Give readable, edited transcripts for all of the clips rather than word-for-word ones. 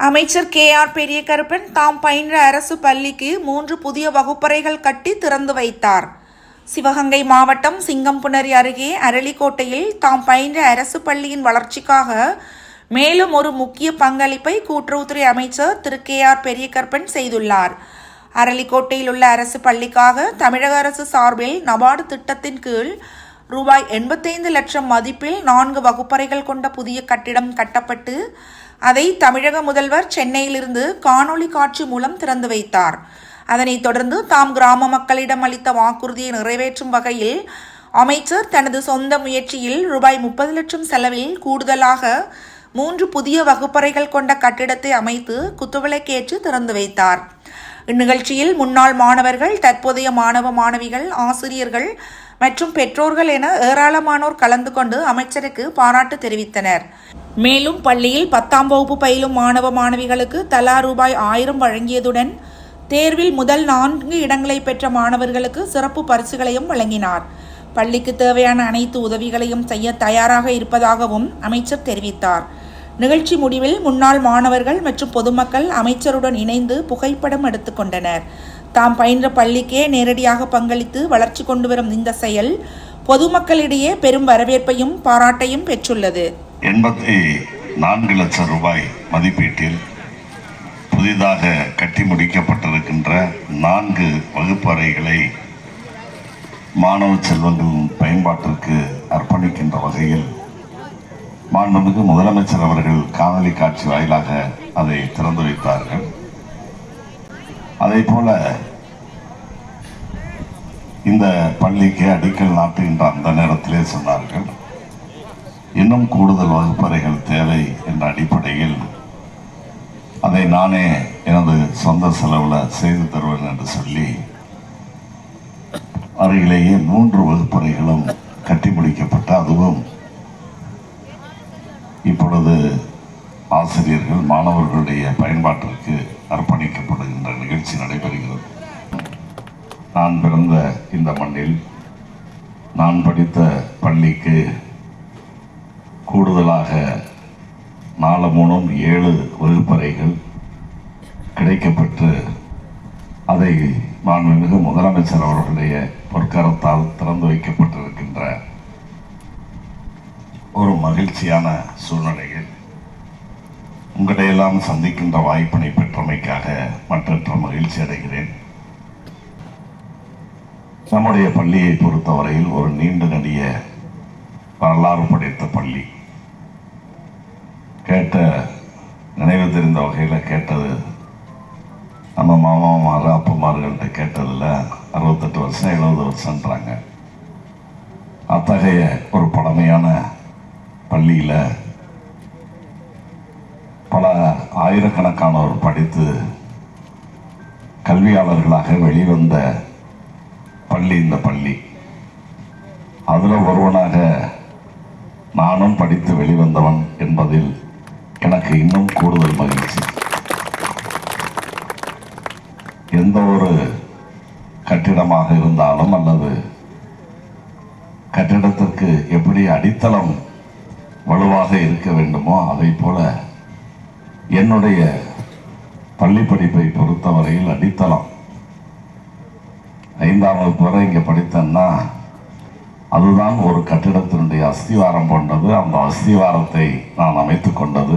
அமைச்சர் KR பெரியகருப்பன் தாம் பயின்ற அரசு பள்ளிக்கு 3 புதிய வகுப்பறைகள் கட்டி திறந்து வைத்தார். சிவகங்கை மாவட்டம் சிங்கம்புணரி அருகே அரளிக்கோட்டையில் தாம் பயின்ற அரசு பள்ளியின் வளர்ச்சிக்காக மேலும் ஒரு முக்கிய பங்களிப்பை கூட்டுறவுத்துறை அமைச்சர் திரு KR பெரியகருப்பன் செய்துள்ளார். அரளிக்கோட்டையில் உள்ள அரசு பள்ளிக்காக தமிழக அரசு சார்பில் நபார்டு திட்டத்தின் கீழ் ரூபாய் 85 லட்சம் மதிப்பில் 4 வகுப்பறைகள் கொண்ட புதிய கட்டிடம் கட்டப்பட்டு அதை தமிழக முதல்வர் சென்னையிலிருந்து காணொலி காட்சி மூலம் திறந்து வைத்தார். அதனைத் தொடர்ந்து தாம் கிராம மக்களிடம் அளித்த வாக்குறுதியை நிறைவேற்றும் வகையில் அமைச்சர் தனது சொந்த முயற்சியில் ரூபாய் 30 லட்சம் செலவில் கூடுதலாக 3 புதிய வகுப்பறைகள் கொண்ட கட்டிடத்தை அமைத்து குத்துவிளக்கேற்றி திறந்து வைத்தார். இந்நிகழ்ச்சியில் முன்னாள் மாணவர்கள், தற்போதைய மாணவ மாணவிகள், ஆசிரியர்கள் மற்றும் பெற்றோர்கள் என ஏராளமானோர் கலந்து கொண்டு அமைச்சருக்கு பாராட்டு தெரிவித்தனர். மேலும் பள்ளியில் 10ஆம் வகுப்பு பயிலும் மாணவ மாணவிகளுக்கு தலா ரூபாய் 1000 வழங்கியதுடன் தேர்வில் முதல் 4 இடங்களை பெற்ற மாணவர்களுக்கு சிறப்பு பரிசுகளையும் வழங்கினார். பள்ளிக்கு தேவையான அனைத்து உதவிகளையும் செய்ய தயாராக இருப்பதாகவும் அமைச்சர் தெரிவித்தார். நிகழ்ச்சி முடிவில் முன்னாள் மாணவர்கள் மற்றும் பொதுமக்கள் அமைச்சருடன் இணைந்து புகைப்படம் எடுத்துக்கொண்டனர். தாம் பயின்ற பள்ளிக்கே நேரடியாக பங்களித்து வளர்ச்சி கொண்டு வரும் இந்த செயல் பொதுமக்களிடையே பெரும் வரவேற்பையும் பாராட்டையும் பெற்றுள்ளது. 84 லட்சம் ரூபாய் மதிப்பீட்டில் புதிதாக கட்டி முடிக்கப்பட்டிருக்கின்ற 4 வகுப்பறைகளை மாணவ செல்வங்களின் பயன்பாட்டிற்கு அர்ப்பணிக்கின்ற வகையில் மாண்புமிகு முதலமைச்சர் அவர்கள் காணொலி காட்சி வாயிலாக அதை திறந்து வைத்தார்கள். அதே போல இந்த பள்ளிக்கு அடிக்கல் நாட்டுகின்ற அந்த நேரத்திலே சொன்னார்கள், இன்னும் கூடுதல் வகுப்பறைகள் தேவை என்ற அடிப்படையில் அதை நானே எனது சொந்த செலவில் செய்து தருவேன் என்று சொல்லி அருகிலேயே 3 வகுப்பறைகளும் கட்டி முடிக்கப்பட்ட, அதுவும் இப்பொழுது ஆசிரியர்கள் மாணவர்களுடைய பயன்பாட்டிற்கு அர்ப்பணிக்கப்படுகின்ற நிகழ்ச்சி நடைபெறுகிறது. நான் பிறந்த இந்த மண்ணில் நான் படித்த பள்ளிக்கு கூடுதலாக 4-7 வகுப்பறைகள் கிடைக்கப்பட்டு அதை மாண்புமிகு முதலமைச்சர் அவர்களுடைய பொற்கரத்தால் திறந்து வைக்கப்பட்டிருக்கின்ற ஒரு மகிழ்ச்சியான சூழ்நிலையில் உங்களையெல்லாம் சந்திக்கின்ற வாய்ப்பினை பெற்றமைக்காக மற்றற்ற மகிழ்ச்சி அடைகிறேன். நம்முடைய பள்ளியை பொறுத்தவரையில் ஒரு நீண்ட நெடிய வரலாறு படைத்த பள்ளி. கேட்ட நினைவு தெரிந்த வகையில் கேட்டது, நம்ம மாமாமார் அப்பமார்கள்ட்ட கேட்டதில் 68 வருஷம் 70 வருஷன்றாங்க. அத்தகைய ஒரு பழமையான பள்ளியில் பல ஆயிரக்கணக்கானோர் படித்து கல்வியாளர்களாக வெளிவந்த பள்ளி இந்த பள்ளி. அதில் ஒருவனாக நானும் படித்து வெளிவந்தவன் என்பதில் எனக்கு இன்னும் கூடுதல் மகிழ்ச்சி. எந்த ஒரு கட்டிடமாக இருந்தாலும் அல்லது கட்டிடத்திற்கு எப்படி அடித்தளம் வலுவாக இருக்க வேண்டுமோ அதை போல என்னுடைய பள்ளி படிப்பை பொறுத்தவரையில் அடித்தளம் 5ஆம் வகுப்பு வரை இங்கே படித்தேன்னா அதுதான் ஒரு கட்டிடத்தினுடைய அஸ்திவாரம் போன்றது. அந்த அஸ்திவாரத்தை நான் அமைத்து கொண்டது,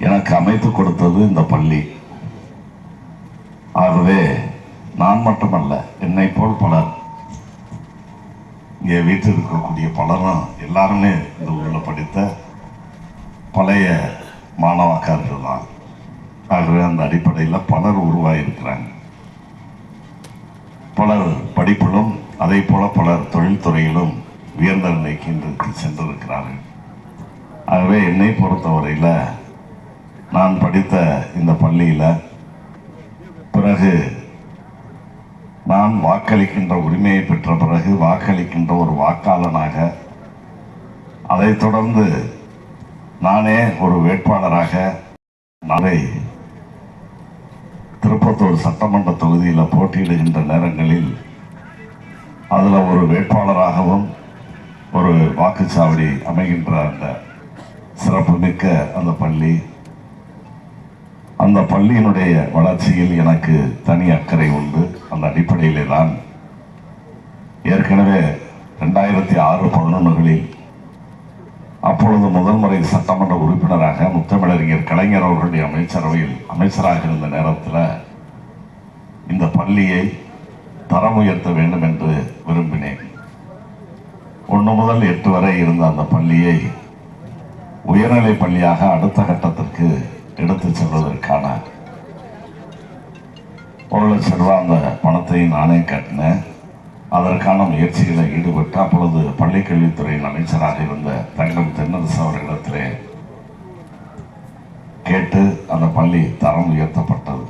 எனக்கு அமைத்து கொடுத்தது இந்த பள்ளி. ஆகவே நான் மட்டுமல்ல, என்னை போல் பலர் இங்கே வீட்டில் இருக்கக்கூடிய பலரும் எல்லாருமே இந்த ஊரில் படித்த பழைய மாணவக்காரர்கள் தான். ஆகவே அந்த அடிப்படையில் பலர் உருவாகியிருக்கிறாங்க. பலர் படிப்பிலும் அதே போல பலர் தொழில்துறையிலும் உயர்ந்த நிலைக்கு இன்றைக்கு சென்றிருக்கிறார்கள். ஆகவே என்னை பொறுத்தவரையில் நான் படித்த இந்த பள்ளியில் பிறகு நான் வாக்களிக்கின்ற உரிமையை பெற்ற பிறகு வாக்களிக்கின்ற ஒரு வாக்காளனாக, அதைத் தொடர்ந்து நானே ஒரு வேட்பாளராக நாளை திருப்பத்தூர் சட்டமன்ற தொகுதியில் போட்டியிடுகின்ற நேரங்களில் அதில் ஒரு வேட்பாளராகவும் ஒரு வாக்குச்சாவடி அமைகின்ற அந்த சிறப்புமிக்க அந்த பள்ளி அந்த பள்ளியினுடைய வளர்ச்சியில் எனக்கு தனி அக்கறை உண்டு. அந்த அடிப்படையிலே தான் ஏற்கனவே 2006-11களில் அப்பொழுது முதல் முறை சட்டமன்ற உறுப்பினராக முத்தமிழறிஞர் கலைஞர் அவர்களுடைய அமைச்சரவையில் அமைச்சராக இருந்த நேரத்தில் இந்த பள்ளியை தரம் உயர்த்த வேண்டும் என்று விரும்பினேன். 1 முதல் 8 வரை இருந்த அந்த பள்ளியை உயர்நிலை பள்ளியாக அடுத்த கட்டத்திற்கு எடுத்து செல்வதற்கான 1 லட்சம் ரூபாய் அந்த பணத்தை நானே கட்டினேன். அதற்கான முயற்சிகளை ஈடுபட்டு அப்பொழுது பள்ளிக்கல்வித்துறையின் அமைச்சராக இருந்த தங்கம் தென்னரசு அவர்களிடத்திலே கேட்டு அந்த பள்ளி தரம் உயர்த்தப்பட்டது.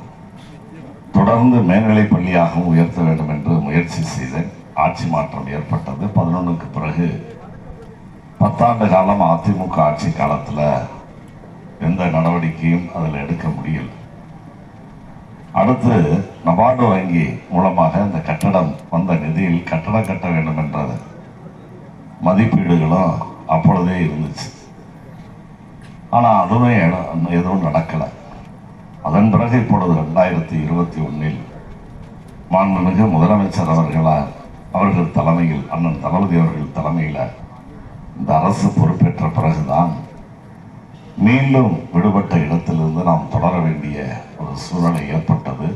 தொடர்ந்து மேல்நிலை பள்ளியாகவும் உயர்த்த வேண்டும் என்று முயற்சி செய்தேன். ஆட்சி மாற்றம் ஏற்பட்டது. 11க்கு பிறகு 10 ஆண்டு காலம் அதிமுக ஆட்சி காலத்தில் எந்த நடவடிக்கையும் அதில் எடுக்க முடியல. அடுத்து நபார்டு வங்கி மூலமாக இந்த கட்டடம் வந்த நிதியில் கட்டடம் கட்ட வேண்டும் என்ற மதிப்பீடுகளும் அப்பொழுதே இருந்துச்சு. ஆனால் அதுவே எதுவும் நடக்கலை. அதன் பிறகு இப்பொழுது 2021 மாண்புமிகு முதலமைச்சர் அவர்கள் தலைமையில், அண்ணன் தளபதி அவர்கள் தலைமையில் இந்த அரசு பொறுப்பேற்ற பிறகுதான் மீண்டும் விடுபட்ட இடத்திலிருந்து நாம் தொடர வேண்டிய ஒரு சூழ்நிலை ஏற்பட்டது.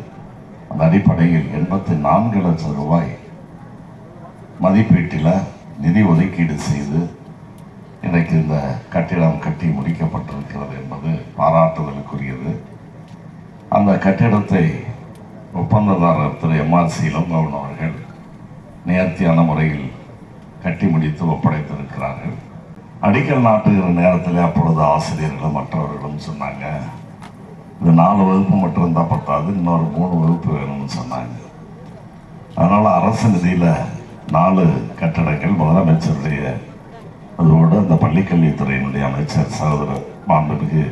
அந்த அடிப்படையில் 84 லட்சம் ரூபாய் மதிப்பீட்டில் நிதி ஒதுக்கீடு செய்து இன்றைக்கு இந்த கட்டிடம் கட்டி முடிக்கப்பட்டிருக்கிறது என்பது பாராட்டுதலுக்குரியது. அந்த கட்டிடத்தை ஒப்பந்ததாரர் திரு MRC இளங்கோவன் அவர்கள் நேர்த்தியான முறையில் கட்டி முடித்து ஒப்படைத்திருக்கிறார்கள். அடிக்கல் நாட்டுகிற நேரத்தில் அப்பொழுது ஆசிரியர்களும் மற்றவர்களும் சொன்னாங்க, இது 4 வகுப்பு மட்டும் இருந்தால் பத்தாது, இன்னொரு 3 வகுப்பு வேணும்னு சொன்னாங்க. அதனால் அரசு நிதியில் 4 கட்டடங்கள் முதலமைச்சருடைய அதோடு அந்த பள்ளிக்கல்வித்துறையினுடைய அமைச்சர் சகோதரர் மாண்புமிகு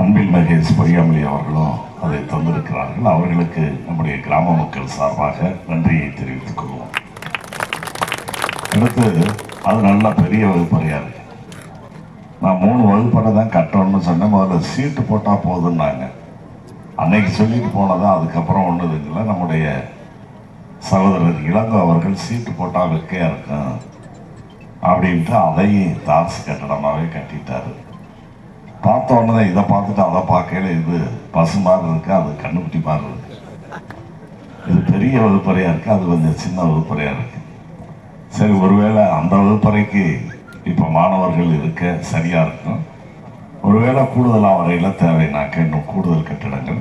அன்பில் மகேஷ் பொய்யாமொழி அவர்களும் அதை தந்திருக்கிறார்கள். அவர்களுக்கு நம்முடைய கிராம மக்கள் சார்பாக நன்றியை தெரிவித்துக் கொள்வோம். அடுத்து அது நல்ல பெரிய வகுப்பறையாக இருக்கு. நான் 3 வகுப்பறை தான் கட்டணும்னு சொன்னேன். முதல்ல சீட்டு போட்டால் போதுன்னாங்க. அன்னைக்கு சொல்லிட்டு போனதான். அதுக்கப்புறம் ஒன்றும் இல்லை. நம்முடைய சகோதரர் இளங்கோ அவர்கள் சீட்டு போட்டால் வெக்கையாக இருக்கும் அப்படின்ட்டு அதையும் தார்சு கட்டடமாகவே கட்டிட்டாரு. பார்த்த உடனே இதை பார்த்துட்டு அதை பார்க்கல, இது பசு மாதிரி இருக்கு, அது கண்ணுக்குட்டி மாதிரி இருக்கு. இது பெரிய வகுப்பறையாக இருக்குது, அது கொஞ்சம் சின்ன வகுப்பறையாக இருக்குது. சரி, ஒருவேளை அந்த வகுப்பறைக்கு இப்போ மாணவர்கள் இருக்க சரியாக இருக்கும். ஒருவேளை கூடுதலாக வரையில் தேவைனாக்க இன்னும் கூடுதல் கட்டிடங்கள்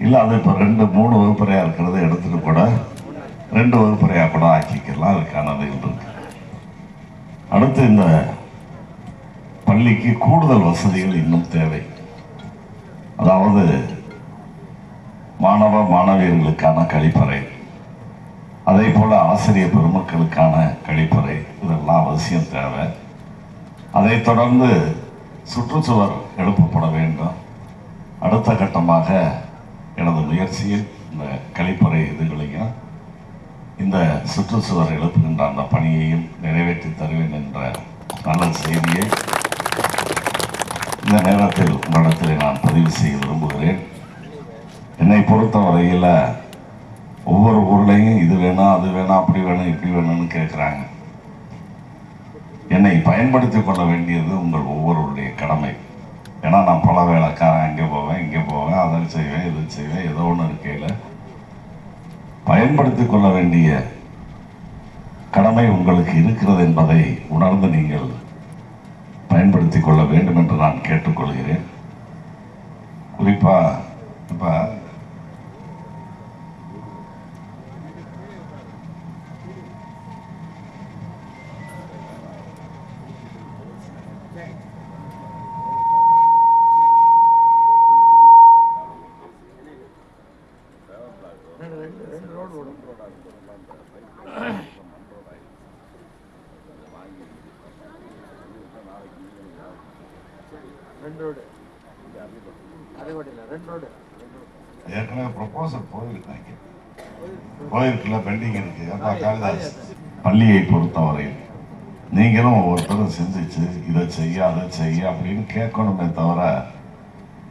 இல்லை, அது இப்போ 2-3 வகுப்பறையாக இருக்கிறத எடுத்துகிட்டு கூட 2 வகுப்பறையாக கூட ஆக்கிக்கலாம். அதுக்கானது இருக்கு. அடுத்து இந்த பள்ளிக்கு கூடுதல் வசதிகள் இன்னும் தேவை. அதாவது மாணவ மாணவியர்களுக்கான கழிப்பறை, அதே போல ஆசிரியர் பெருமக்களுக்கான கழிப்பறை, இதெல்லாம் அவசியம் தேவை. அதை தொடர்ந்து சுற்றுச்சுவர் எழுப்பப்பட வேண்டும். அடுத்த கட்டமாக எனது முயற்சியில் இந்த கழிப்பறை இதுகளையும் இந்த சுற்றுச்சுவர் எழுப்புகின்ற அந்த பணியையும் நிறைவேற்றி தருவேன் என்ற நல்ல செய்தியை இந்த நேரத்தில் உங்களிடத்தில் நான் பதிவு செய்ய விரும்புகிறேன். என்னை பொறுத்தவரையில் ஒவ்வொரு ஊர்லேயும் இது வேணும், அது வேணும், அப்படி வேணும், இப்படி வேணும்னு கேட்குறாங்க. என்னை பயன்படுத்தி கொள்ள வேண்டியது உங்கள் ஒவ்வொருவருடைய கடமை. ஏன்னா நான் பல வேலைக்காரன், அங்கே போவேன், இங்கே போவேன், அதை செய்வேன், இது செய்வேன், ஏதோ ஒன்று இருக்கையில் பயன்படுத்தி கொள்ள வேண்டிய கடமை உங்களுக்கு இருக்கிறது என்பதை உணர்ந்து நீங்கள் பயன்படுத்தி கொள்ள வேண்டும் என்று நான் கேட்டுக்கொள்கிறேன். குறிப்பாக இப்போ ஏற்கனவே ப்ரொபோசல் போயிருக்குல்ல, பெண்டிங் இருக்கு. அப்பா காளிதாஸ் பள்ளியை பொறுத்தவரையில் நீங்களும் ஒவ்வொருத்தரும் சிந்திச்சு இதை செய்ய அதை செய்ய அப்படின்னு கேட்கணுமே தவிர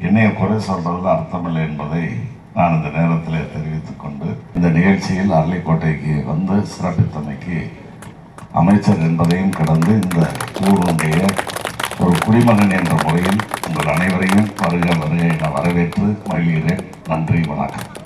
என்னைய குறை சொல்றதுல அர்த்தமில்லை என்பதை நான் இந்த நேரத்தில் தெரிவித்துக் கொண்டு இந்த நிகழ்ச்சியில் அரளிக்கோட்டைக்கு வந்து சிறப்பித்தமைக்கு அமைச்சர் என்பதையும் கடந்து இந்த ஊருடைய ஒரு குடிமகன் என்ற முறையில் உங்கள் அனைவரையும் வருக வருக என வரவேற்று மகிழ்கிறேன். நன்றி, வணக்கம்.